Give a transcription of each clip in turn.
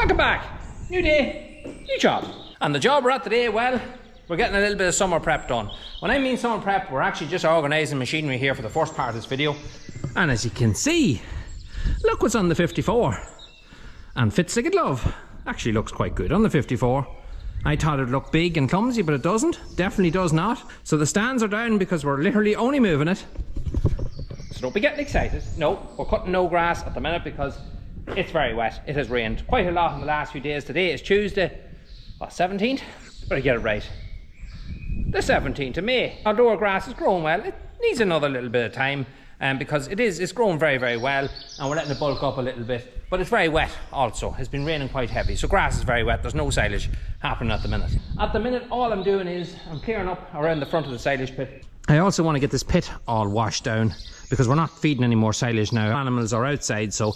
Welcome back. New day, new job. And the job we're at today, well, we're getting a little bit of summer prep done. When I mean summer prep, we're actually just organising machinery here for the first part of this video. And as you can see, look what's on the 54. And fits like a glove. Actually looks quite good on the 54. I thought it'd look big and clumsy, but it doesn't. Definitely does not. So the stands are down because we're literally only moving it. So don't be getting excited. No, we're cutting no grass at the minute because it's very wet. It has rained quite a lot in the last few days. Today is Tuesday, what, 17th? Better get it right. The 17th of May. Although our grass is growing well, it needs another little bit of time because it's grown very, very well, and we're letting it bulk up a little bit. But it's very wet also. It's been raining quite heavy, so grass is very wet. There's no silage happening at the minute. At the minute, all I'm doing is I'm clearing up around the front of the silage pit. I also want to get this pit all washed down because we're not feeding any more silage now. Animals are outside, so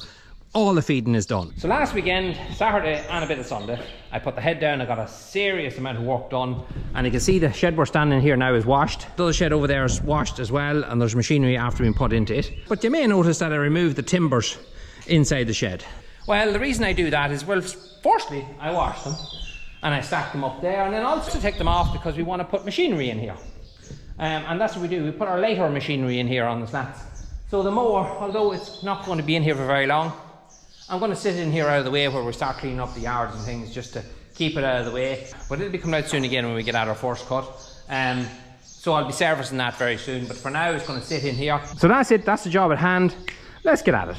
all the feeding is done. So last weekend, Saturday and a bit of Sunday, I put the head down. I got a serious amount of work done, and you can see the shed we're standing here now is washed. The other shed over there is washed as well, and there's machinery after being put into it. But you may notice that I removed the timbers inside the shed. Well, the reason I do that is, well, firstly, I wash them and I stack them up there, and then also take them off because we want to put machinery in here. And that's what we do. We put our later machinery in here on the slats. So the mower, although it's not going to be in here for very long, I'm going to sit in here out of the way where we start cleaning up the yards and things just to keep it out of the way. But it'll be coming out soon again when we get out our first cut. So I'll be servicing that very soon. But for now, it's going to sit in here. So that's it. That's the job at hand. Let's get at it.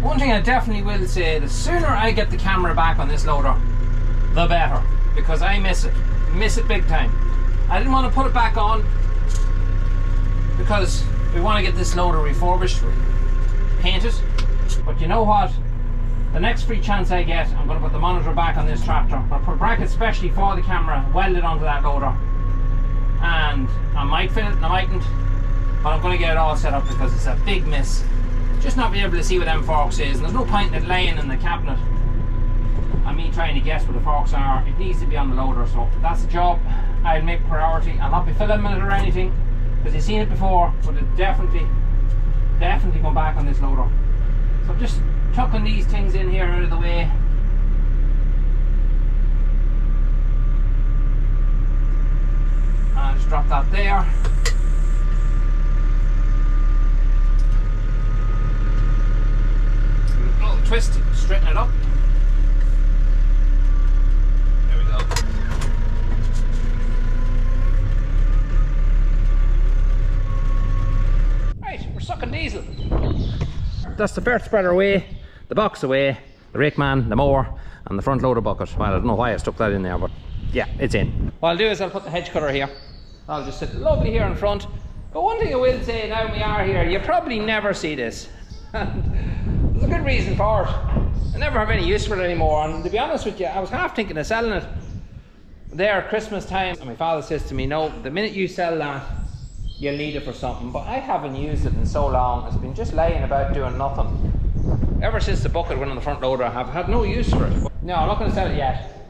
One thing I definitely will say, the sooner I get the camera back on this loader, the better, because I miss it big time. I didn't want to put it back on because we want to get this loader refurbished, painted, but you know what, the next free chance I get, I'm going to put the monitor back on this tractor. I'm going to put brackets specially for the camera welded onto that loader, and I might fit it and I mightn't, but I'm going to get it all set up because it's a big miss just not being able to see what them forks is, and there's no point in it laying in the cabinet and me trying to guess where the forks are. It needs to be on the loader, so that's the job. I'll make priority. I'll not be filming it or anything, because you've seen it before, but it definitely come back on this loader. So I'm just tucking these things in here out of the way. And I'll just drop that there. A little twist, straighten it up. There we go. Right, we're sucking diesel. That's the fert spreader away, the box away, the rake man, the mower, and the front loader bucket. Well, I don't know why I stuck that in there, but yeah, it's in. What I'll do is I'll put the hedge cutter here. I'll just sit lovely here in front. But one thing I will say now we are here, you probably never see this. And there's a good reason for it. I never have any use for it anymore, and to be honest with you, I was half thinking of selling it there at Christmas time. And my father says to me, no, the minute you sell that, you'll need it for something. But I haven't used it in so long. It's been just laying about doing nothing. Ever since the bucket went on the front loader, I have had no use for it. No, I'm not going to sell it yet,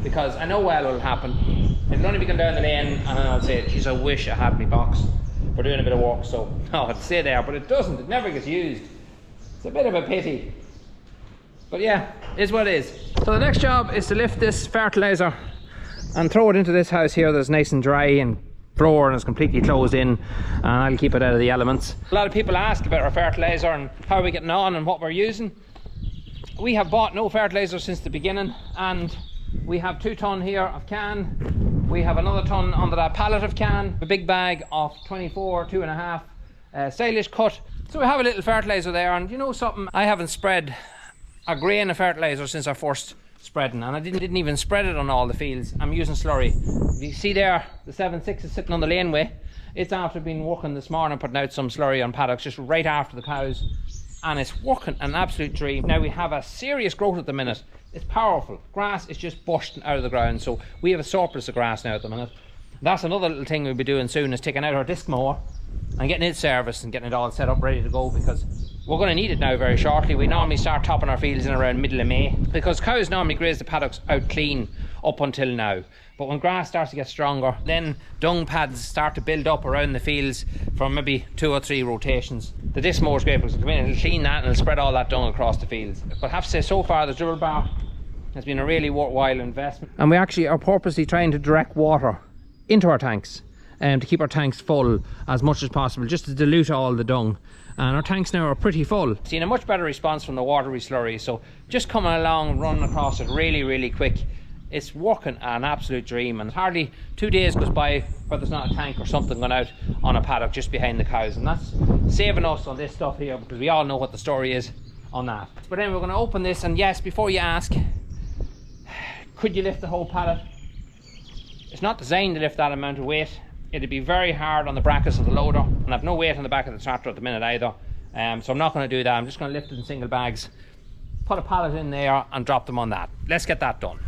because I know well what'll happen. It'll only be going down the lane, and then I'll say, geez, I wish I had my box for doing a bit of work. So no, it'll stay there, but it doesn't. It never gets used. It's a bit of a pity. But yeah, it's what it is. So the next job is to lift this fertilizer and throw it into this house here that's nice and dry and floor and it's completely closed in, and I'll keep it out of the elements. A lot of people ask about our fertilizer and how are we getting on and what we're using. We have bought no fertilizer since the beginning, and we have 2 ton here of can. We have another ton under that pallet of can, a big bag of 24, 2.5 silage cut. So we have a little fertilizer there, and you know something, I haven't spread a grain of fertilizer since our first spreading, and I didn't even spread it on all the fields. I'm using slurry. If you see there, the 7.6 is sitting on the laneway. It's after being working this morning, putting out some slurry on paddocks just right after the cows, and it's working an absolute dream. Now we have a serious growth at the minute. It's powerful. Grass is just bursting out of the ground, so we have a surplus of grass now at the minute. That's another little thing we'll be doing soon, is taking out our disc mower and getting it serviced and getting it all set up ready to go, because we're going to need it now very shortly. We normally start topping our fields in around middle of May, because cows normally graze the paddocks out clean up until now. But when grass starts to get stronger, then dung pads start to build up around the fields for maybe 2 or 3 rotations. The disc mower is great because it'll come in and it'll clean that and it'll spread all that dung across the fields. But I have to say, so far the dribble bar has been a really worthwhile investment. And we actually are purposely trying to direct water into our tanks, to keep our tanks full as much as possible, just to dilute all the dung. And our tanks now are pretty full. Seen a much better response from the watery slurry, so just coming along and running across it really quick. It's working an absolute dream, and hardly 2 days goes by where there's not a tank or something going out on a paddock just behind the cows, and that's saving us on this stuff here, because we all know what the story is on that. But then we're going to open this, and yes, before you ask, could you lift the whole pallet? It's not designed to lift that amount of weight. It'd be very hard on the brackets of the loader, and I've no weight on the back of the tractor at the minute either, so I'm not going to do that. I'm just going to lift it in single bags, put a pallet in there and drop them on that. Let's get that done.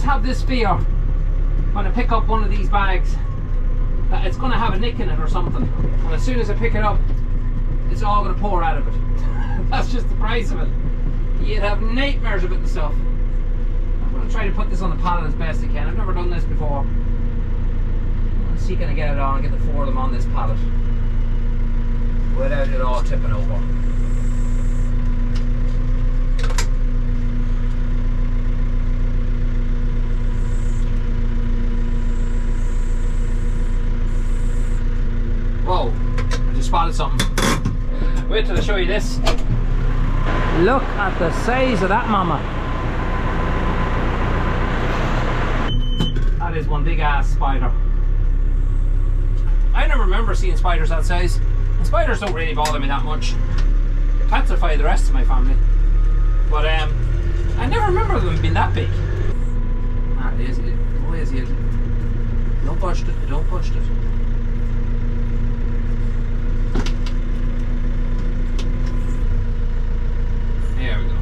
Have this fear when I pick up one of these bags that it's going to have a nick in it or something, and as soon as I pick it up, it's all going to pour out of it. That's just the price of it. You'd have nightmares about the stuff. I'm going to try to put this on the pallet as best I can. I've never done this before. Let's see, can I get it on and get the 4 of them on this pallet without it all tipping over. Whoa, I just spotted something. Wait till I show you this. Look at the size of that mama. That is one big ass spider. I never remember seeing spiders that size. And spiders don't really bother me that much. pacify the rest of my family. But I never remember them being that big. Ah, there's it. Where's it? Don't push it. Don't push it. There we go.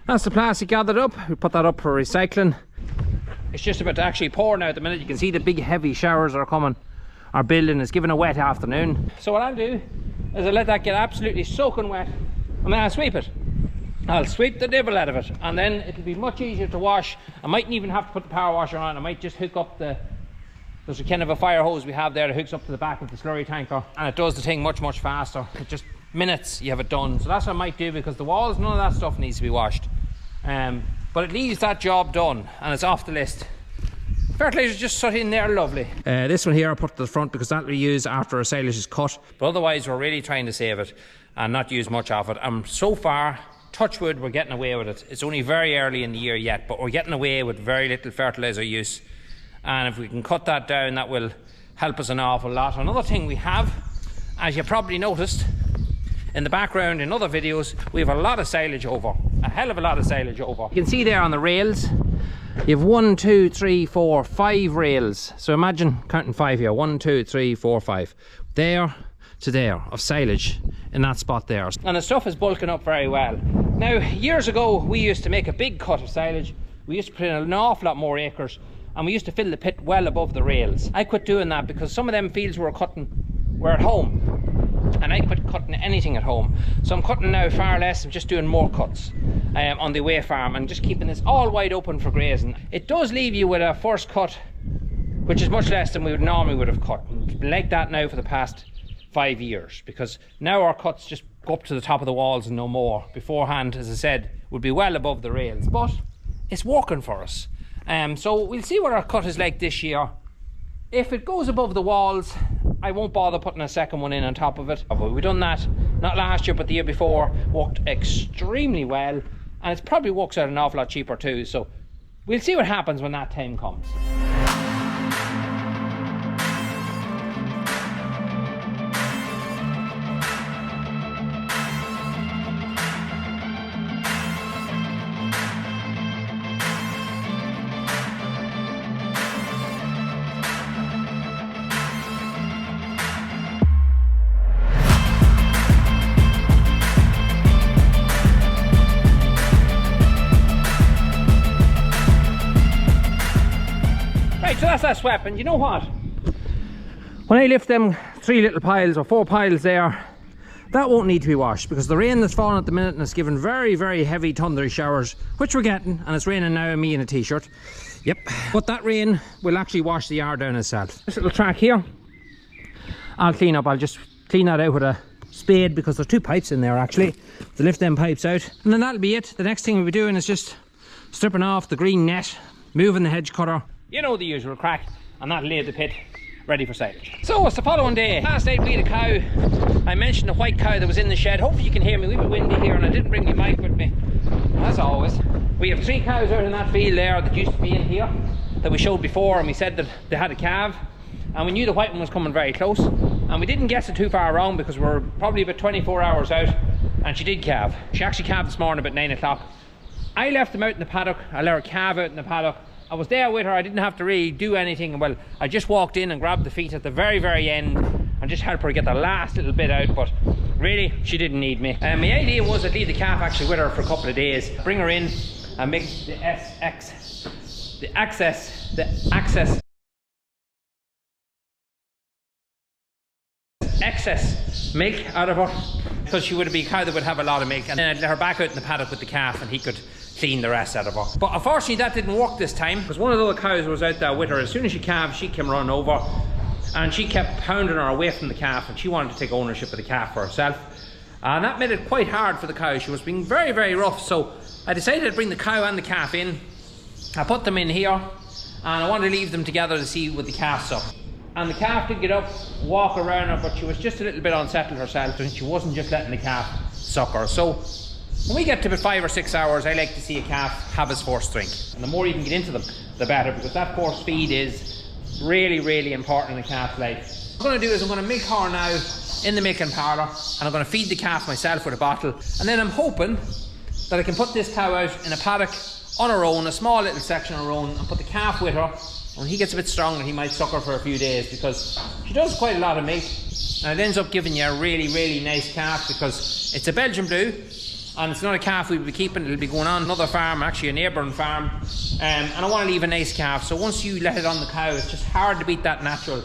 That's the plastic gathered up. We put that up for recycling. It's just about to actually pour now at the minute. You can see the big heavy showers are coming. Our building is giving a wet afternoon. So what I'll do is I'll let that get absolutely soaking wet and then I'll sweep it. I'll sweep the devil out of it and then it'll be much easier to wash. I mightn't even have to put the power washer on. I might just hook up there's a kind of a fire hose we have there that hooks up to the back of the slurry tanker and it does the thing much faster. It just minutes you have it done. So that's what I might do because the walls, none of that stuff needs to be washed. But it leaves that job done and it's off the list. Fertilizer just sat in there lovely. This one here I put to the front because that will be used after a silage is cut. But otherwise we're really trying to save it and not use much of it. And so far, touch wood, we're getting away with it. It's only very early in the year yet, but we're getting away with very little fertilizer use. And if we can cut that down, that will help us an awful lot. Another thing we have, as you probably noticed, in the background in other videos, we have a lot of silage over. A hell of a lot of silage over. You can see there on the rails, you have 1, 2, 3, 4, 5 rails. So imagine counting 5 here. 1, 2, 3, 4, 5. There to there of silage in that spot there. And the stuff is bulking up very well. Now, years ago, we used to make a big cut of silage. We used to put in an awful lot more acres and we used to fill the pit well above the rails. I quit doing that because some of them fields we were cutting were at home. And I quit cutting anything at home. So I'm cutting now far less. I'm just doing more cuts on the away farm and just keeping this all wide open for grazing. It does leave you with a first cut, which is much less than we normally would have cut. It's been like that now for the past 5 years because now our cuts just go up to the top of the walls and no more. Beforehand, as I said, would be well above the rails, but it's working for us. So we'll see what our cut is like this year. If it goes above the walls, I won't bother putting a second one in on top of it. We've done that, not last year, but the year before. Worked extremely well, and it probably works out an awful lot cheaper too. So we'll see what happens when that time comes. So that's that swept, and you know what? When I lift them 3 little piles or 4 piles there, that won't need to be washed because the rain that's falling at the minute and it's given very heavy thundery showers, which we're getting, and it's raining now, me in a t-shirt. Yep. But that rain will actually wash the yard down itself. This little track here, I'll clean up. I'll just clean that out with a spade because there's 2 pipes in there actually to lift them pipes out, and then that'll be it. The next thing we'll be doing is just stripping off the green net, moving the hedge cutter. You know the usual crack, and that'll lay the pit ready for silage. So it's the following day. Last night we had a cow. I mentioned the white cow that was in the shed. Hopefully you can hear me. We've a bit windy here and I didn't bring my mic with me. As always. We have 3 cows out in that field there that used to be in here that we showed before, and we said that they had a calf. And we knew the white one was coming very close. And we didn't guess it too far wrong because we're probably about 24 hours out, and she did calve. She actually calved this morning about 9 o'clock. I left them out in the paddock. I let her calve out in the paddock. I was there with her. I didn't have to really do anything. Well, I just walked in and grabbed the feet at the very end and just helped her get the last little bit out, but really she didn't need me. My idea was I'd leave the calf actually with her for a couple of days, bring her in and make the excess milk out of her, because she would be a cow that would have a lot of milk, and then I'd let her back out in the paddock with the calf and he could clean the rest out of her. But unfortunately that didn't work this time, because one of the other cows was out there with her. As soon as she calved, she came running over and she kept pounding her away from the calf, and she wanted to take ownership of the calf for herself, and that made it quite hard for the cow. She was being very rough, so I decided to bring the cow and the calf in. I put them in here and I wanted to leave them together to see what the calf suck. And the calf did get up, walk around her, but she was just a little bit unsettled herself, and she wasn't just letting the calf suck her. So when we get to about 5 or 6 hours, I like to see a calf have his first drink. And the more you can get into them, the better, because that first feed is really important in a calf's life. What I'm going to do is I'm going to milk her now in the milking parlour, and I'm going to feed the calf myself with a bottle. And then I'm hoping that I can put this cow out in a paddock on her own, a small little section on her own, and put the calf with her. When he gets a bit stronger, he might suck her for a few days, because she does quite a lot of milk, and it ends up giving you a really nice calf, because it's a Belgian blue, and it's not a calf we'll be keeping. It'll be going on another farm, actually a neighbouring farm, and I want to leave a nice calf. So once you let it on the cow, it's just hard to beat that natural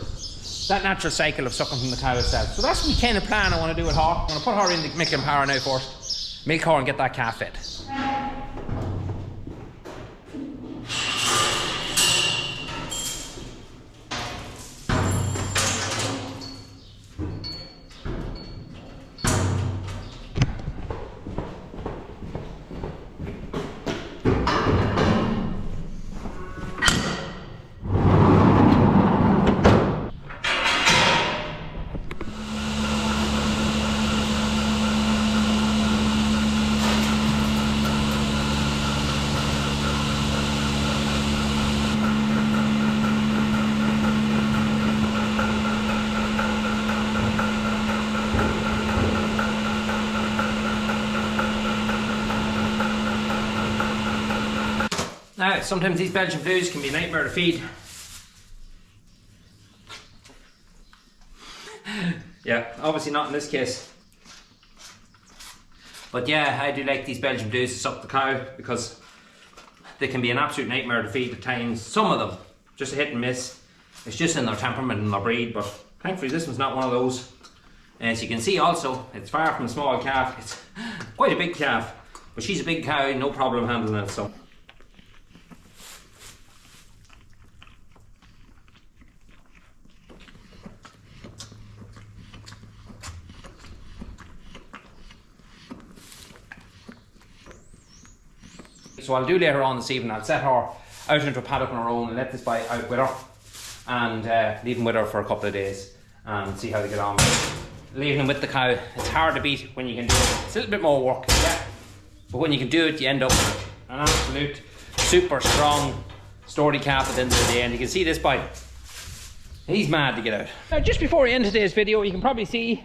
cycle of sucking from the cow itself. So that's the kind of plan I want to do with her. I'm going to put her in the milking power now first, milk her and get that calf fed. Now, sometimes these Belgian blues can be a nightmare to feed. Yeah, obviously not in this case. But yeah, I do like these Belgian blues to suck the cow, because they can be an absolute nightmare to feed at times. Some of them, just a hit and miss. It's just in their temperament and their breed, but thankfully this one's not one of those. And as you can see also, it's far from a small calf. It's quite a big calf, but she's a big cow, no problem handling it, so. So I'll do later on this evening, I'll set her out into a paddock on her own and let this boy out with her, and leave him with her for a couple of days and see how they get on. Leaving him with the cow, it's hard to beat when you can do it. It's a little bit more work, yeah, but when you can do it, you end up with an absolute super strong, sturdy calf at the end of the day. And you can see this boy, he's mad to get out. Now, just before we end today's video, you can probably see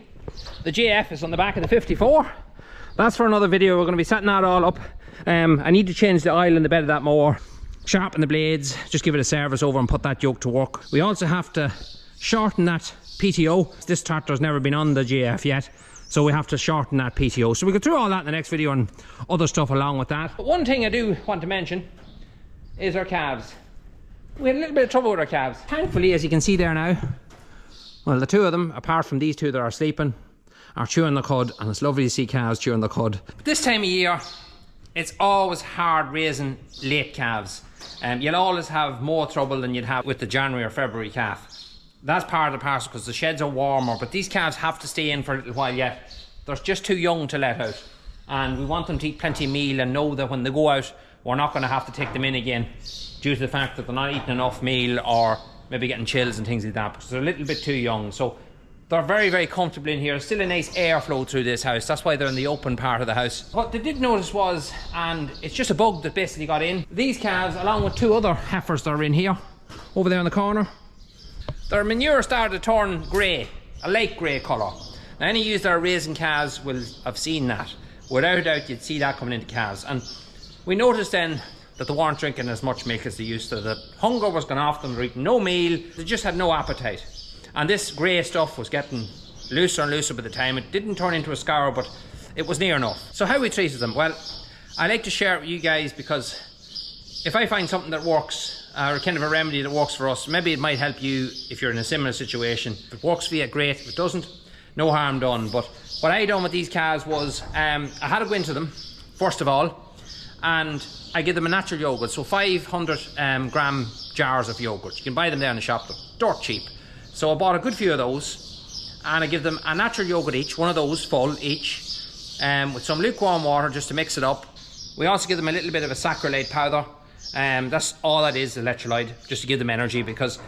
the JF is on the back of the 54. That's for another video. We're going to be setting that all up. I need to change the oil in the bed of that mower, sharpen the blades, just give it a service over and put that yoke to work. We also have to shorten that PTO. This tractor's never been on the JF yet, so we have to shorten that PTO. So we go through all that in the next video and other stuff along with that. But one thing I do want to mention is our calves. We had a little bit of trouble with our calves. Thankfully, as you can see there now, well, the two of them, apart from these two that are sleeping, are chewing the cud, and it's lovely to see calves chewing the cud. But this time of year, it's always hard raising late calves. You'll always have more trouble than you'd have with the January or February calf. That's part of the parcel, because the sheds are warmer, but these calves have to stay in for a little while yet. They're just too young to let out, and we want them to eat plenty of meal and know that when they go out, we're not going to have to take them in again due to the fact that they're not eating enough meal or maybe getting chills and things like that, because they're a little bit too young. So they're very comfortable in here. There's still a nice airflow through this house. That's why they're in the open part of the house. What they did notice was, and it's just a bug that basically got in, these calves, along with two other heifers that are in here, over there in the corner, their manure started to turn grey. a light grey colour. Now any of you that are raising calves will have seen that. Without a doubt you'd see that coming into calves. And we noticed then that they weren't drinking as much milk as they used to. The hunger was going off them, they're eating no meal, they just had no appetite. And this grey stuff was getting looser and looser by the time. It didn't turn into a scour, but it was near enough. So how we treated them? Well, I like to share it with you guys because if I find something that works, or kind of a remedy that works for us, maybe it might help you if you're in a similar situation. If it works for you, great. If it doesn't, no harm done. But what I done with these calves was, I had to go into them, first of all, and I give them a natural yogurt. So 500 gram jars of yogurt. You can buy them there in the shop, they're dirt cheap. So I bought a good few of those, and I give them a natural yogurt each, one of those full each, with some lukewarm water just to mix it up. We also give them a little bit of a sacrolate powder. That's all that is, electrolyte, just to give them energy, because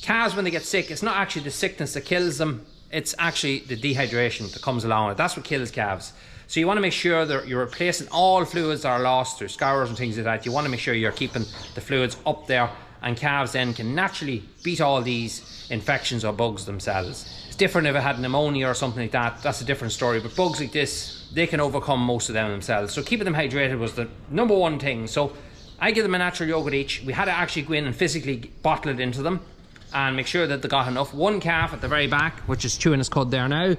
calves, when they get sick, it's not actually the sickness that kills them, it's actually the dehydration that comes along with it. That's what kills calves. So you want to make sure that you're replacing all fluids that are lost through scours and things like that. You want to make sure you're keeping the fluids up there, and calves then can naturally beat all these infections or bugs themselves. It's different if it had pneumonia or something like that, that's a different story, but bugs like this, they can overcome most of them themselves. So keeping them hydrated was the number one thing. So I give them a natural yogurt each. We had to actually go in and physically bottle it into them and make sure that they got enough. One calf at the very back, which is chewing his cud there now,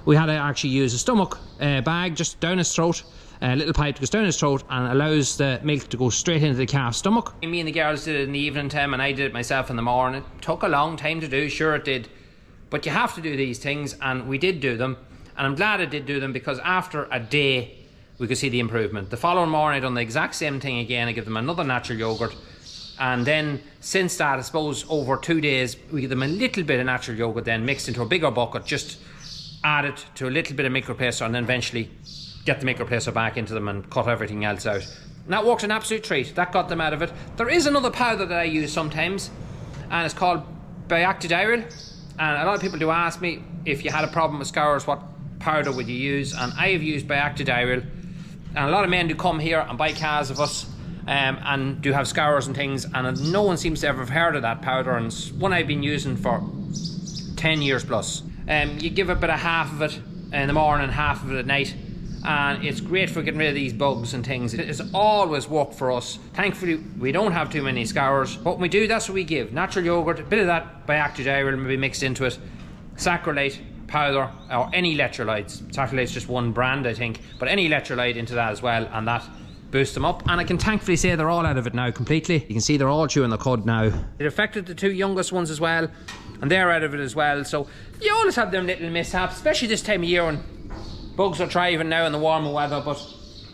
we had to actually use a stomach bag just down his throat, a little pipe goes down his throat and allows the milk to go straight into the calf's stomach. Me and the girls did it in the evening time, and I did it myself in the morning. It took a long time to do, sure it did, but you have to do these things, and we did do them, and I'm glad I did do them, because after a day we could see the improvement. The following morning I done the exact same thing again. I give them another natural yogurt, and then since that, I suppose over 2 days, we give them a little bit of natural yogurt then mixed into a bigger bucket, just add it to a little bit of milk replacer, and then eventually get the milk replacer back into them and cut everything else out. And that worked an absolute treat. That got them out of it. There is another powder that I use sometimes, and it's called bactidiol. And a lot of people do ask me, if you had a problem with scours, what powder would you use? And I have used bactidiol. And a lot of men do come here and buy calves of us, and do have scours and things, and no one seems to ever have heard of that powder, and it's one I've been using for 10 years plus. You give a bit of half of it in the morning and half of it at night, and it's great for getting rid of these bugs and things. It's always worked for us. Thankfully we don't have too many scours, but when we do, that's what we give. Natural yogurt, a bit of that bactidiol maybe mixed into it, sacrolate powder, or any electrolytes. Sacrolate's just one brand I think, but any electrolyte into that as well, and that boosts them up. And I can thankfully say they're all out of it now completely. You can see they're all chewing the cud now. It affected the 2 youngest ones as well, and they're out of it as well. So you always have them little mishaps, especially this time of year when bugs are thriving now in the warmer weather, but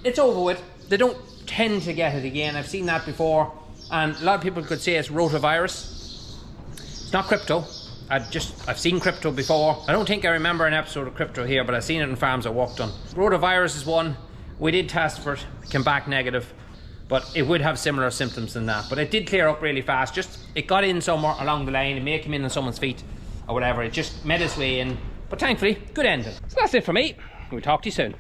it's over with. They don't tend to get it again. I've seen that before, and a lot of people could say it's rotavirus. It's not crypto. I've seen crypto before. I don't think I remember an episode of crypto here, but I've seen it in farms I worked on. Rotavirus is one. We did test for it, came back negative, but it would have similar symptoms than that. But it did clear up really fast. Just, it got in somewhere along the line. It may come in on someone's feet or whatever. It just made its way in. But thankfully, good ending. So that's it for me. We'll talk to you soon.